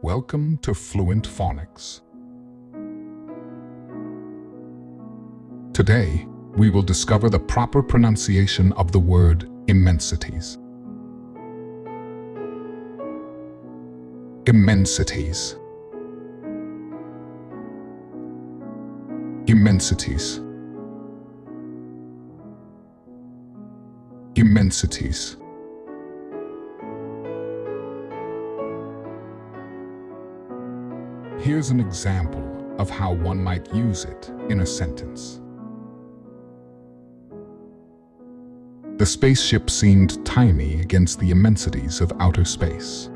Welcome to Fluent Phonics. Today, we will discover the proper pronunciation of the word immensities. Immensities. Immensities. Immensities. Here's an example of how one might use it in a sentence. The spaceship seemed tiny against the immensities of outer space.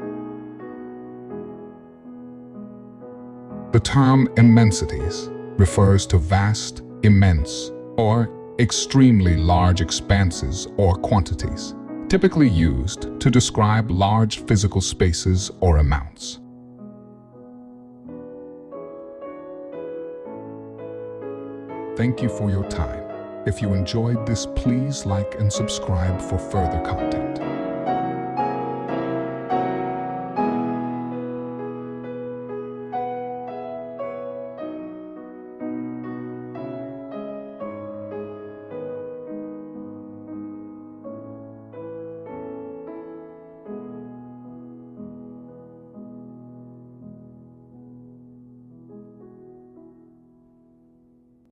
The term immensities refers to vast, immense, or extremely large expanses or quantities, typically used to describe large physical spaces or amounts. Thank you for your time. If you enjoyed this, please like and subscribe for further content.